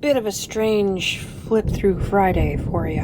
bit of a strange flip through Friday for you.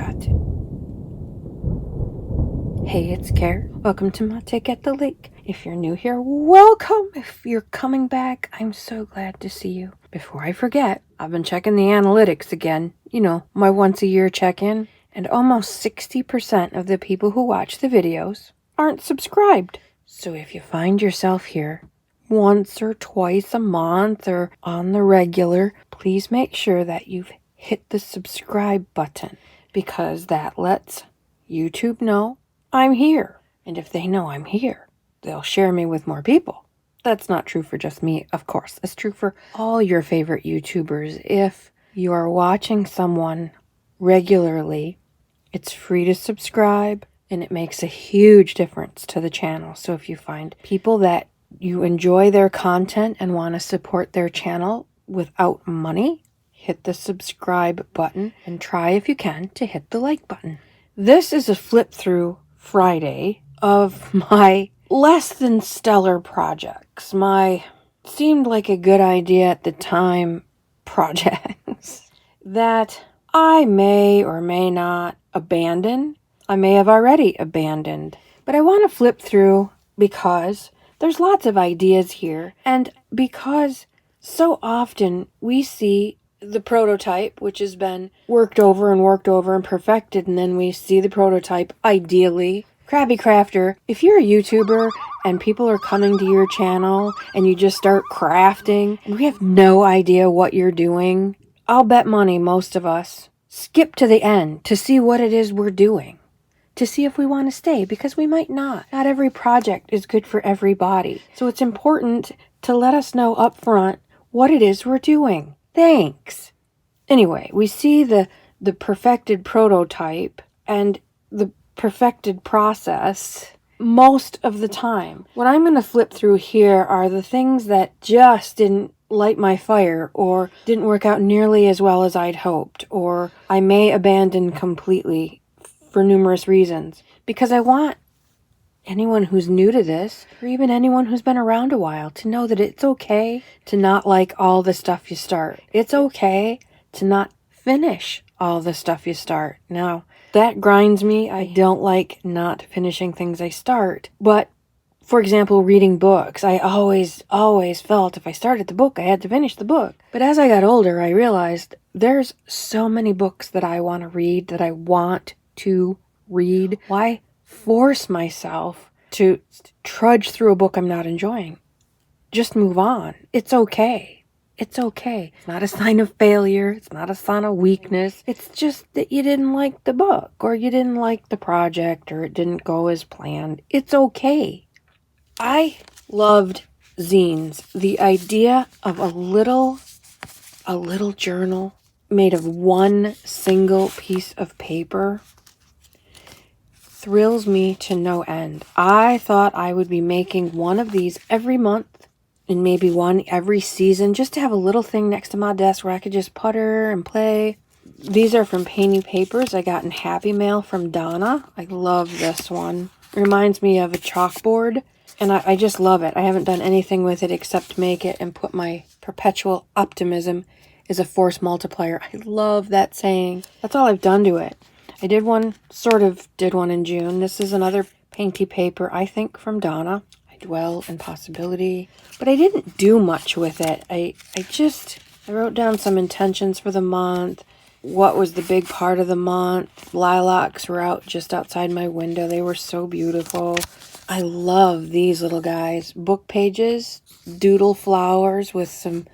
Hey, it's Care. Welcome to my take at the lake. If you're new here, welcome. If you're coming back, I'm so glad to see you. Before I forget, I've been checking the analytics again. You know, my once a year check-in. And almost 60% of the people who watch the videos aren't subscribed. So if you find yourself here once or twice a month or on the regular, please make sure that you've hit the subscribe button, because that lets YouTube know I'm here. And if they know I'm here, they'll share me with more people. That's not true for just me, of course. It's true for all your favorite YouTubers. If you are watching someone regularly, it's free to subscribe, and it makes a huge difference to the channel. So if you find people that you enjoy their content and want to support their channel without money, hit the subscribe button and try, if you can, to hit the like button. This is a flip through Friday of my less than stellar projects. My seemed like a good idea at the time projects that I may or may not abandon. I may have already abandoned. But I want to flip through because there's lots of ideas here, and because so often we see the prototype, which has been worked over and perfected, and then we see the prototype, ideally. Krabby Crafter, if you're a YouTuber and people are coming to your channel and you just start crafting and we have no idea what you're doing, I'll bet money most of us skip to the end to see what it is we're doing, to see if we want to stay, because we might not. Not every project is good for everybody. So it's important to let us know up front what it is we're doing. Thanks. Anyway, we see the perfected prototype and the perfected process most of the time. What I'm going to flip through here are the things that just didn't light my fire, or didn't work out nearly as well as I'd hoped, or I may abandon completely for numerous reasons, because I want anyone who's new to this, or even anyone who's been around a while, to know that it's okay to not like all the stuff you start. It's okay to not finish all the stuff you start. Now, that grinds me. I don't like not finishing things I start. But, for example, reading books, I always felt if I started the book, I had to finish the book. But as I got older, I realized there's so many books that I want to read, that I want to read. Why force myself to trudge through a book I'm not enjoying? Just move on. It's okay. It's okay. It's not a sign of failure. It's not a sign of weakness. It's just that you didn't like the book, or you didn't like the project, or it didn't go as planned. It's okay. I loved zines. The idea of a little journal made of one single piece of paper thrills me to no end. I thought I would be making one of these every month, and maybe one every season, just to have a little thing next to my desk where I could just putter and play. These are from Painty Papers. I got in Happy Mail from Donna. I love this one. It reminds me of a chalkboard, and I just love it. I haven't done anything with it except make it and put my perpetual optimism is a force multiplier. I love that saying. That's all I've done to it. I did one in June. This is another Painty Paper, I think, from Donna. I dwell in possibility. But I didn't do much with it. I wrote down some intentions for the month. What was the big part of the month? Lilacs were out just outside my window. They were so beautiful. I love these little guys. Book pages, doodle flowers with some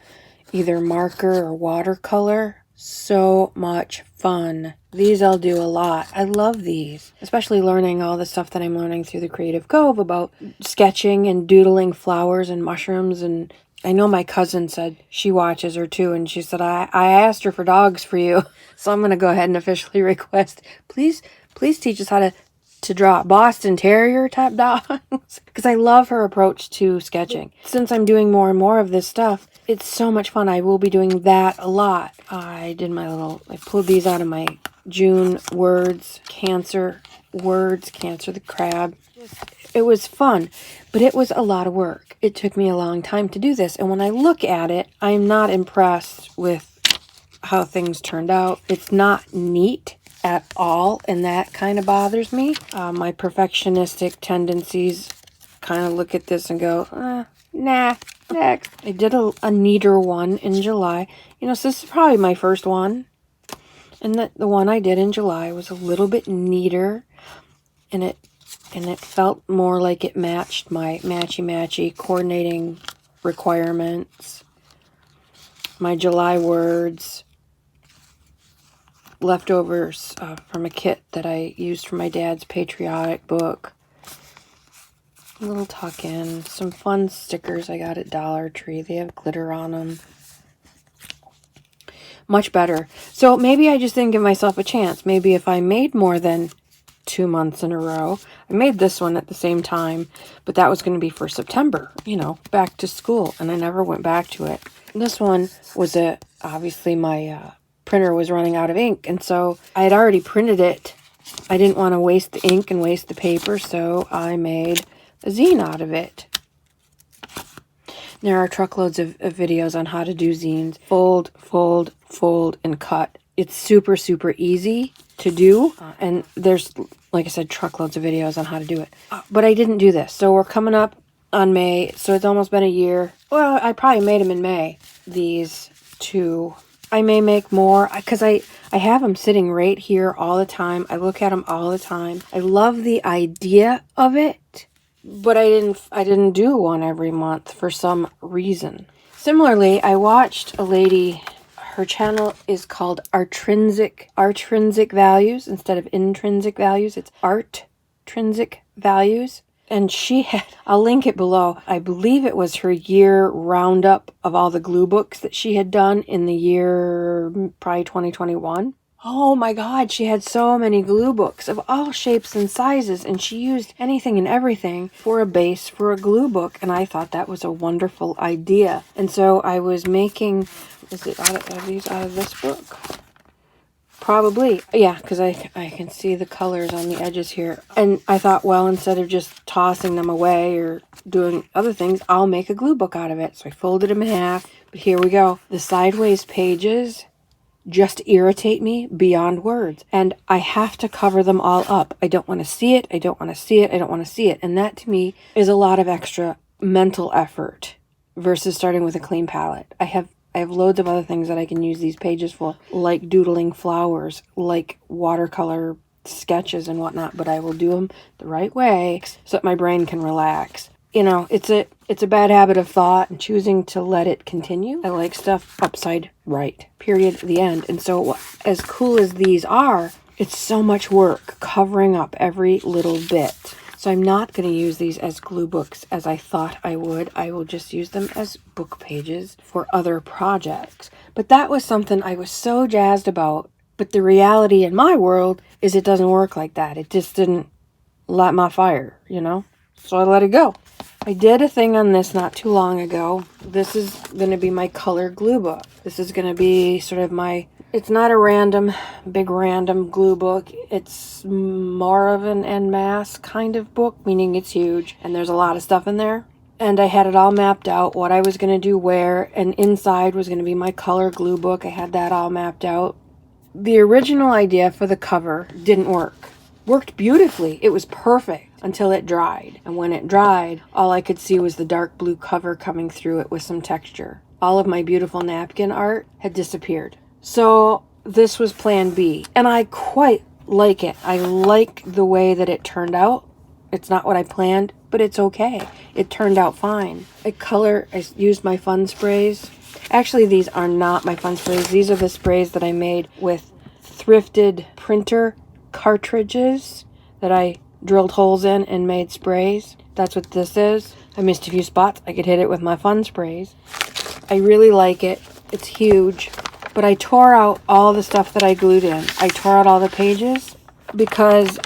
either marker or watercolor. So much fun. These I'll do a lot. I love these, especially learning all the stuff that I'm learning through the Creative Cove about sketching and doodling flowers and mushrooms. And I know my cousin said she watches her too, and she said, I asked her for dogs for you. So I'm going to go ahead and officially request, please teach us how to draw Boston Terrier type dogs, because I love her approach to sketching. Since I'm doing more and more of this stuff, it's so much fun. I will be doing that a lot. I pulled these out of my June words, Cancer the crab. It was fun, but it was a lot of work. It took me a long time to do this, and when I look at it, I'm not impressed with how things turned out. It's not neat at all, and that kind of bothers me. My perfectionistic tendencies kind of look at this and go, nah, next. I did a neater one in July. So this is probably my first one. And the one I did in July was a little bit neater, and it felt more like it matched my matchy coordinating requirements. My July words, leftovers from a kit that I used for my dad's patriotic book. A little tuck in, some fun stickers I got at Dollar Tree. They have glitter on them. Much better. So maybe I just didn't give myself a chance. Maybe if I made more than 2 months in a row. I made this one at the same time, but that was going to be for September, back to school, and I never went back to it. This one was obviously my printer was running out of ink, and so I had already printed it. I didn't want to waste the ink and waste the paper, so I made a zine out of it. There are truckloads of videos on how to do zines. Fold, fold, fold, and cut. It's super, super easy to do, and there's, like I said, truckloads of videos on how to do it. But I didn't do this, so we're coming up on May, so it's almost been a year. Well, I probably made them in May, these two. I may make more, because I have them sitting right here all the time. I look at them all the time. I love the idea of it, but I didn't do one every month for some reason. Similarly, I watched a lady. Her channel is called Artrinsic Values instead of Intrinsic Values. It's Artrinsic Values. And she had, I'll link it below. I believe it was her year roundup of all the glue books that she had done in the year, probably 2021. Oh my God, she had so many glue books of all shapes and sizes, and she used anything and everything for a base for a glue book, and I thought that was a wonderful idea. And so I was making, are these out of this book? Probably, yeah, because I can see the colors on the edges here. And I thought, well, instead of just tossing them away or doing other things, I'll make a glue book out of it. So I folded them in half, but here we go. The sideways pages just irritate me beyond words, and I have to cover them all up. I don't want to see it. I don't want to see it. I don't want to see it. And that to me is a lot of extra mental effort versus starting with a clean palette. I have loads of other things that I can use these pages for, like doodling flowers, like watercolor sketches and whatnot, but I will do them the right way so that my brain can relax. It's a bad habit of thought, and choosing to let it continue. I like stuff upside right, period, the end. And so as cool as these are, it's so much work covering up every little bit. So I'm not going to use these as glue books as I thought I would. I will just use them as book pages for other projects. But that was something I was so jazzed about. But the reality in my world is it doesn't work like that. It just didn't light my fire, So I let it go. I did a thing on this not too long ago. This is going to be my color glue book. This is going to be sort of it's not a big random glue book. It's more of an en masse kind of book, meaning it's huge and there's a lot of stuff in there. And I had it all mapped out, what I was going to do where, and inside was going to be my color glue book. I had that all mapped out. The original idea for the cover didn't work. Worked beautifully. It was perfect until it dried. And when it dried, all I could see was the dark blue cover coming through it with some texture. All of my beautiful napkin art had disappeared. So this was plan B. And I quite like it. I like the way that it turned out. It's not what I planned, but it's okay. It turned out fine. I used my fun sprays. Actually, these are not my fun sprays. These are the sprays that I made with thrifted printer cartridges that I drilled holes in and made sprays. That's what this is. I missed a few spots. I could hit it with my fun sprays. I really like it. It's huge. But I tore out all the stuff that I glued in. I tore out all the pages because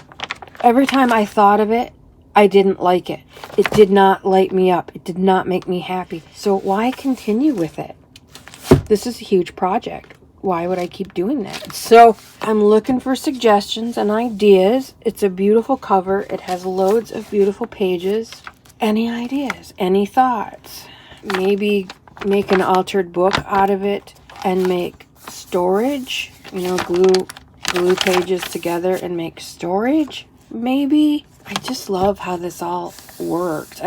every time I thought of it, I didn't like it. It did not light me up. It did not make me happy. So why continue with it? This is a huge project. Why would I keep doing that? So I'm looking for suggestions and ideas. It's a beautiful cover. It has loads of beautiful pages. Any ideas? Any thoughts? Maybe make an altered book out of it and make storage, you know, glue pages together and make storage, maybe. I just love how this all works.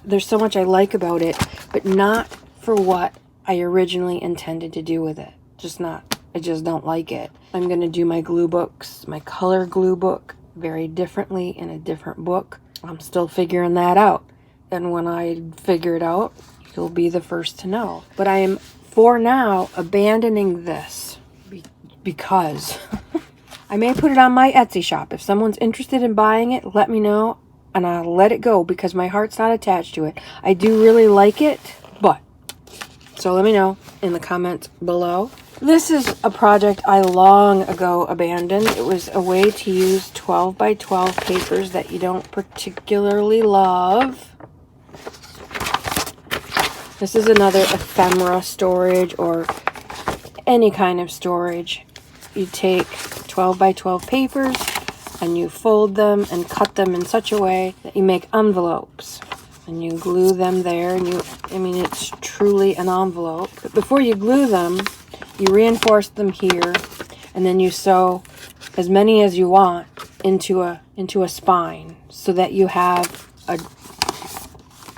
There's so much I like about it, but not for what I originally intended to do with it. Just not. I just don't like it. I'm going to do my glue books, my color glue book, very differently in a different book. I'm still figuring that out. And when I figure it out, you'll be the first to know. But I am, for now, abandoning this because I may put it on my Etsy shop. If someone's interested in buying it, let me know, and I'll let it go because my heart's not attached to it. I do really like it, but... So let me know in the comments below. This is a project I long ago abandoned. It was a way to use 12 by 12 papers that you don't particularly love. This is another ephemera storage or any kind of storage. You take 12 by 12 papers and you fold them and cut them in such a way that you make envelopes. And you glue them there, and it's truly an envelope. But before you glue them, you reinforce them here, and then you sew as many as you want into a spine so that you have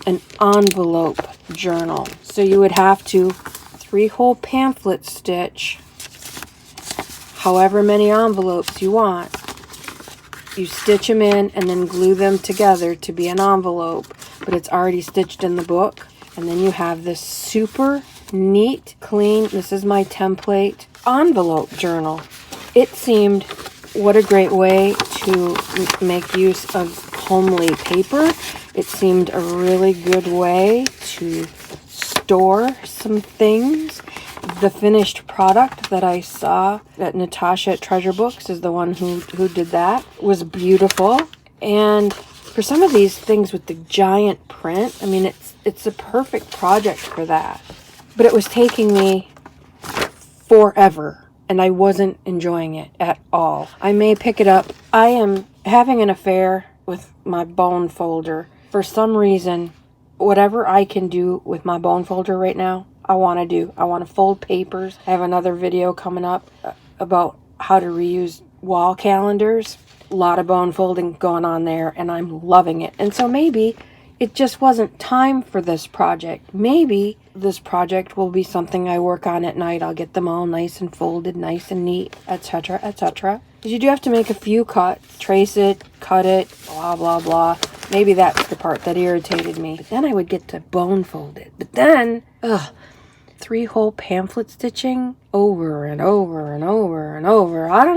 an envelope journal. So you would have to 3-hole pamphlet stitch however many envelopes you want. You stitch them in and then glue them together to be an envelope, but it's already stitched in the book. And then you have this super neat, clean, this is my template, envelope journal. It seemed, what a great way to make use of homely paper. It seemed a really good way to store some things. The finished product that I saw that Natasha at Treasure Books is the one who did that, was beautiful. And for some of these things with the giant print, I mean, it's a perfect project for that. But it was taking me forever, and I wasn't enjoying it at all. I may pick it up. I am having an affair with my bone folder. For some reason, whatever I can do with my bone folder right now, I want to do. I want to fold papers. I have another video coming up about how to reuse wall calendars. A lot of bone folding going on there, and I'm loving it. And so maybe it just wasn't time for this project. Maybe this project will be something I work on at night. I'll get them all nice and folded, nice and neat, etc., etc. Because you do have to make a few cuts, trace it, cut it, blah, blah, blah. Maybe that's the part that irritated me. But then I would get to bone fold it. But then, 3-hole pamphlet stitching over and over and over and over. I don't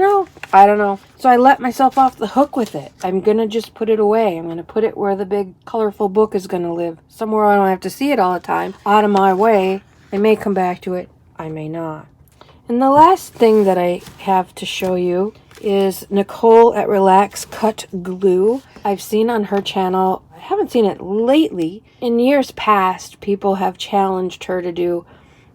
know. So I let myself off the hook with it. I'm going to just put it away. I'm going to put it where the big colorful book is going to live. Somewhere I don't have to see it all the time. Out of my way. I may come back to it. I may not. And the last thing that I have to show you is Nicole at Relax Cut Glue. I've seen on her channel, I haven't seen it lately. In years past, people have challenged her to do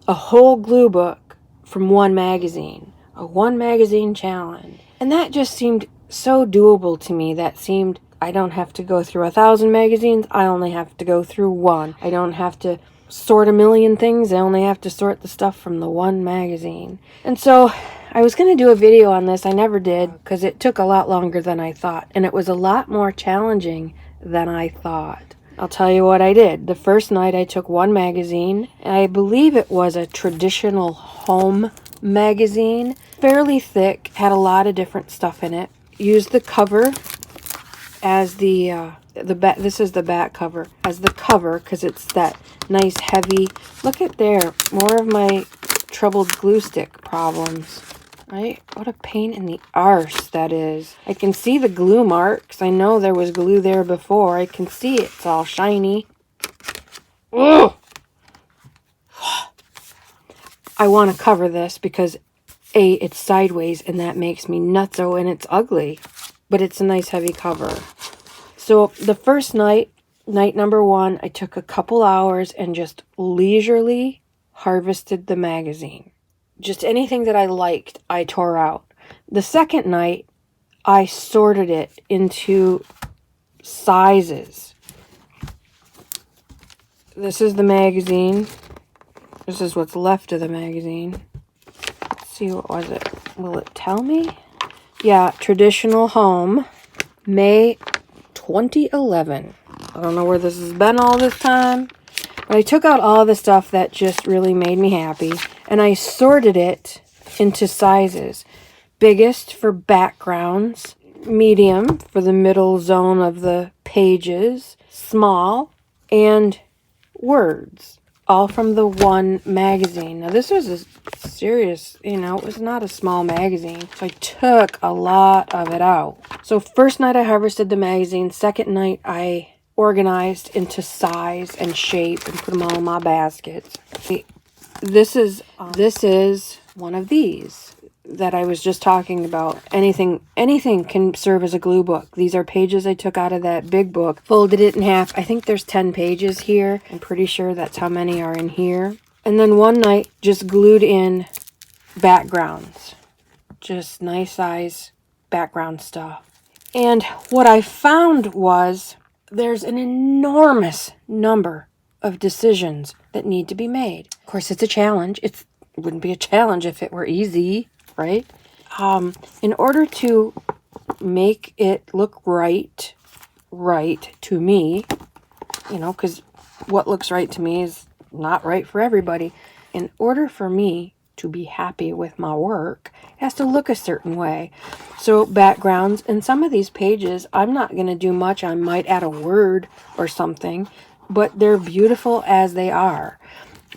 a whole glue book from one magazine. A one magazine challenge. And that just seemed so doable to me. That seemed, I don't have to go through 1,000 magazines. I only have to go through one. I don't have to sort a million things. I only have to sort the stuff from the one magazine. And so I was going to do a video on this. I never did because it took a lot longer than I thought. And it was a lot more challenging than I thought. I'll tell you what I did. The first night I took one magazine. I believe it was a traditional home magazine. Fairly thick. Had a lot of different stuff in it. Used the cover as the back. This is the back cover. As the cover because it's that nice heavy. Look at there. More of my troubled glue stick problems. Right? What a pain in the arse that is. I can see the glue marks. I know there was glue there before. I can see it's all shiny. Ugh! I want to cover this because A, it's sideways and that makes me nutso and it's ugly. But it's a nice heavy cover. So the first night, night number 1, I took a couple hours and just leisurely harvested the magazine. Just anything that I liked, I tore out. The second night, I sorted it into sizes. This is the magazine. This is what's left of the magazine. Let's see, what was it? Will it tell me? Yeah, Traditional Home, May 2011. I don't know where this has been all this time. But I took out all the stuff that just really made me happy, and I sorted it into sizes. Biggest for backgrounds, medium for the middle zone of the pages, small, and words. All from the one magazine. Now this was a serious, it was not a small magazine. So I took a lot of it out. So first night I harvested the magazine. Second night I organized into size and shape and put them all in my baskets. This is one of these that I was just talking about. Anything can serve as a glue book. These are pages I took out of that big book, folded it in half. I think there's 10 pages here. I'm pretty sure that's how many are in here. And then one night just glued in backgrounds. Just nice size background stuff. And what I found was there's an enormous number of decisions that need to be made. Of course, it's a challenge. It wouldn't be a challenge if it were easy, right? In order to make it look right to me, because what looks right to me is not right for everybody. In order for me to be happy with my work, it has to look a certain way. So backgrounds, and some of these pages, I'm not going to do much. I might add a word or something, but they're beautiful as they are.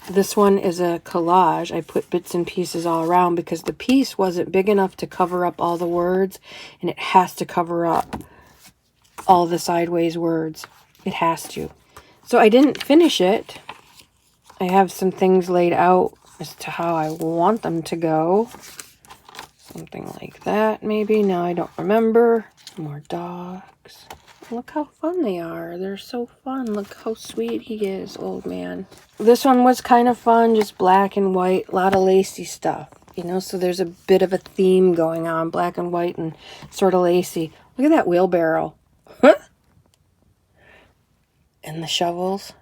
This one is a collage. I put bits and pieces all around because the piece wasn't big enough to cover up all the words, and it has to cover up all the sideways words. It has to. So I didn't finish it. I have some things laid out as to how I want them to go. Something like that, maybe. Now I don't remember. More dogs. Look how fun they are. They're so fun. Look how sweet he is, old man. This one was kind of fun, just black and white. A lot of lacy stuff, so there's a bit of a theme going on. Black and white and sort of lacy. Look at that wheelbarrow. And the shovels.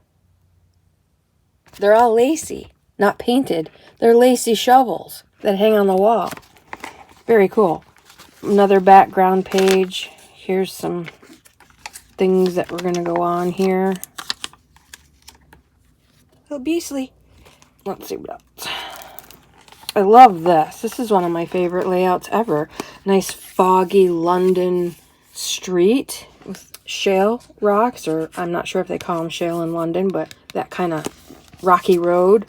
They're all lacy, not painted. They're lacy shovels that hang on the wall. Very cool. Another background page. Here's some things that we're going to go on here. Oh, beastly. Let's see what else. I love this. This is one of my favorite layouts ever. Nice foggy London street with shale rocks, or I'm not sure if they call them shale in London, but that kind of rocky road.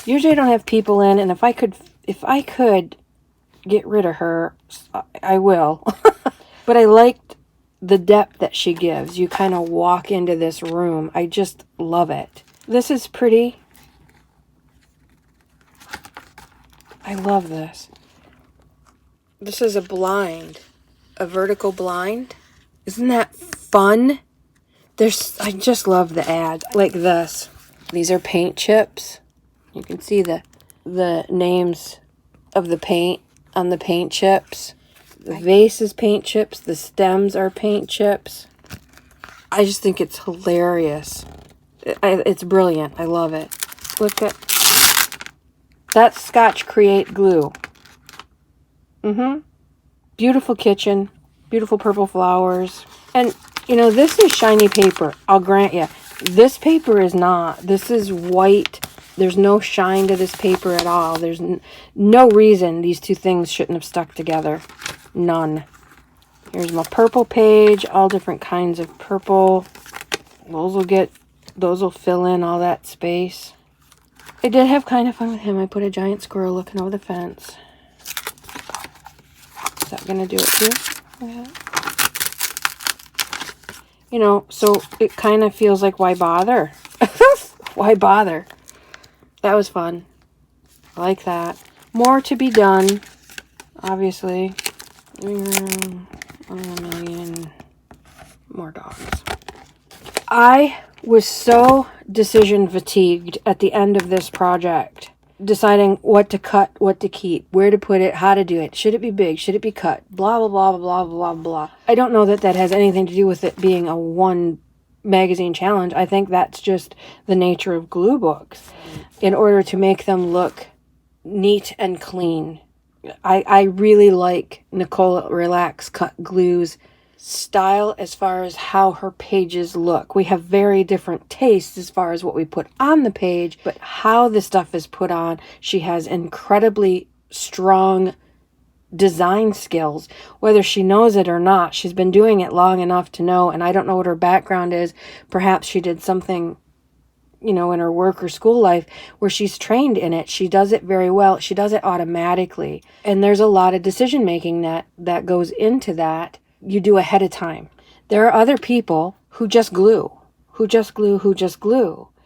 Usually I don't have people in, and if I could get rid of her, I will. But I liked the depth that she gives. You kind of walk into this room. I just love it. This is pretty. I love this. This is a blind. A vertical blind. Isn't that fun? I just love the ad. Like this. These are paint chips. You can see the names of the paint on the paint chips. The vase is paint chips. The stems are paint chips. I just think it's hilarious. It's brilliant. I love it. Look at... That's Scotch Create glue. Beautiful kitchen. Beautiful purple flowers. And, this is shiny paper. I'll grant you. This paper is not. This is white. There's no shine to this paper at all. There's no reason these two things shouldn't have stuck together. None. Here's my purple page. All different kinds of purple. Those will fill in all that space. I did have kind of fun with him. I put a giant squirrel looking over the fence. Is that going to do it too? Yeah. So it kind of feels like, why bother? Why bother? That was fun. I like that. More to be done, obviously. 1 million more dogs. I was so decision fatigued at the end of this project, deciding what to cut, what to keep, where to put it, how to do it. Should it be big? Should it be cut? Blah, blah, blah, blah, blah, blah. I don't know that has anything to do with it being a one magazine challenge. I think that's just the nature of glue books. In order to make them look neat and clean. I really like Nicole Relax Cut Glue's style as far as how her pages look. We have very different tastes as far as what we put on the page, but how the stuff is put on, she has incredibly strong design skills, whether she knows it or not. She's been doing it long enough to know, and I don't know what her background is. Perhaps she did something, in her work or school life where she's trained in it. She does it very well. She does it automatically. And there's a lot of decision making that goes into that. You do ahead of time. There are other people who just glue.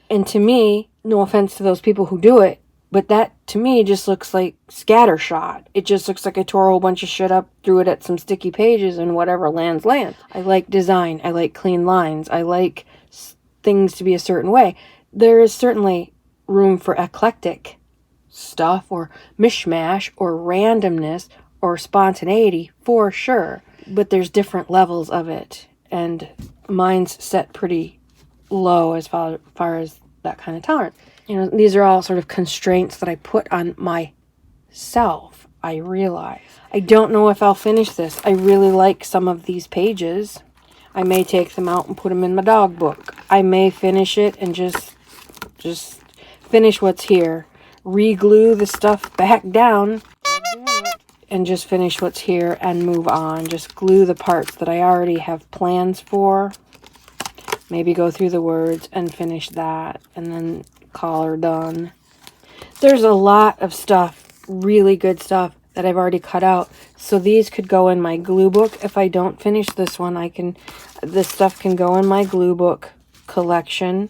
And to me, no offense to those people who do it, but that to me just looks like scattershot. It just looks like I tore a whole bunch of shit up, threw it at some sticky pages, and whatever lands. I like design. I like clean lines. I like things to be a certain way. There is certainly room for eclectic stuff or mishmash or randomness or spontaneity for sure. But there's different levels of it. And mine's set pretty low as far as that kind of tolerance. These are all sort of constraints that I put on myself, I realize. I don't know if I'll finish this. I really like some of these pages. I may take them out and put them in my dog book. I may finish it and just finish what's here. Re-glue the stuff back down and just finish what's here and move on. Just glue the parts that I already have plans for. Maybe go through the words and finish that and then call her done. There's a lot of stuff, really good stuff that I've already cut out. So these could go in my glue book. If I don't finish this one, this stuff can go in my glue book collection.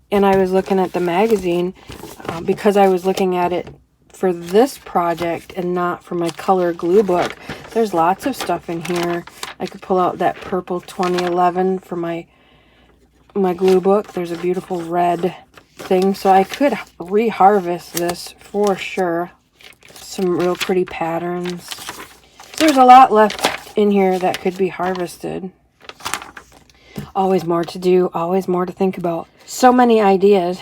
And I was looking at the magazine because I was looking at it for this project and not for my color glue book. There's lots of stuff in here. I could pull out that purple 2011 for my glue book. There's a beautiful red thing. So I could reharvest this for sure. Some real pretty patterns. There's a lot left in here that could be harvested. Always more to do, always more to think about. So many ideas.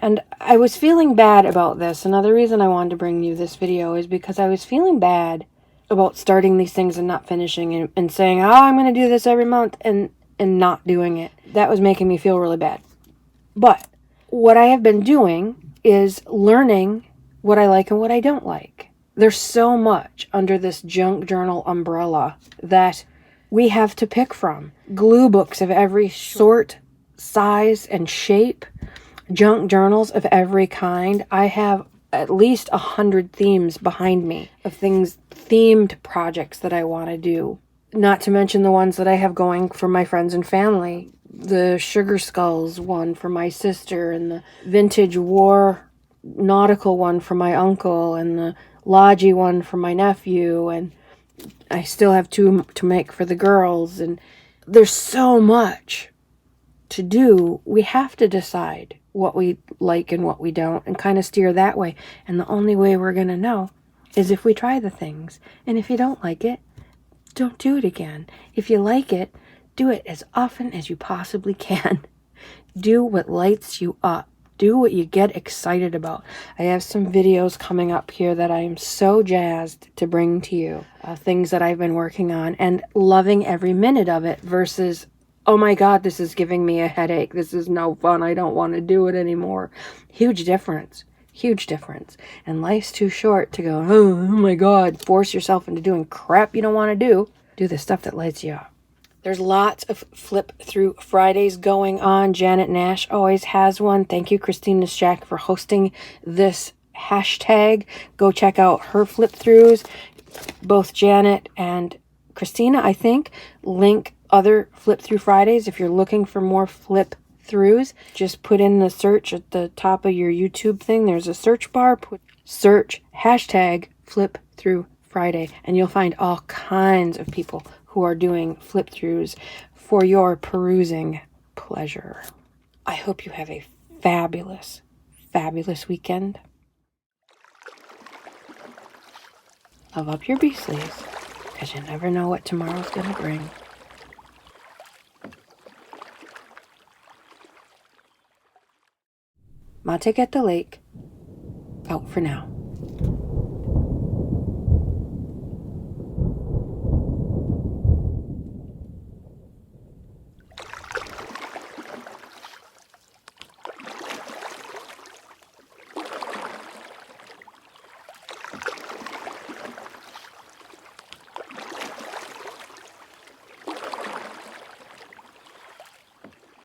And I was feeling bad about this. Another reason I wanted to bring you this video is because I was feeling bad about starting these things and not finishing and saying, oh, I'm going to do this every month and not doing it. That was making me feel really bad. But what I have been doing is learning what I like and what I don't like. There's so much under this junk journal umbrella that we have to pick from. Glue books of every sort, size, and shape. Junk journals of every kind. I have at least 100 themes behind me of themed projects that I want to do. Not to mention the ones that I have going for my friends and family. The Sugar Skulls one for my sister, and the Vintage War Nautical one for my uncle, and the Logi one for my nephew, and I still have two to make for the girls. And there's so much to do. We have to decide what we like and what we don't and kind of steer that way. And the only way we're going to know is if we try the things. And if you don't like it, don't do it again. If you like it, do it as often as you possibly can. Do what lights you up. Do what you get excited about. I have some videos coming up here that I am so jazzed to bring to you. Things that I've been working on and loving every minute of it versus, oh my God, this is giving me a headache. This is no fun. I don't want to do it anymore. Huge difference. Huge difference. And life's too short to go, oh my God, force yourself into doing crap you don't want to do. Do the stuff that lights you up. There's lots of flip through Fridays going on. Janet Nash always has one. Thank you, Christina Shack, for hosting this hashtag. Go check out her flip throughs. Both Janet and Christina, I think, link other flip through Fridays. If you're looking for more flip throughs, just put in the search at the top of your YouTube thing. There's a search bar. Put search hashtag flip through Friday, and you'll find all kinds of people who are doing flip throughs for your perusing pleasure. I hope you have a fabulous, fabulous weekend. Love up your bee sleeves, because you never know what tomorrow's going to bring. Mate at the lake, out for now.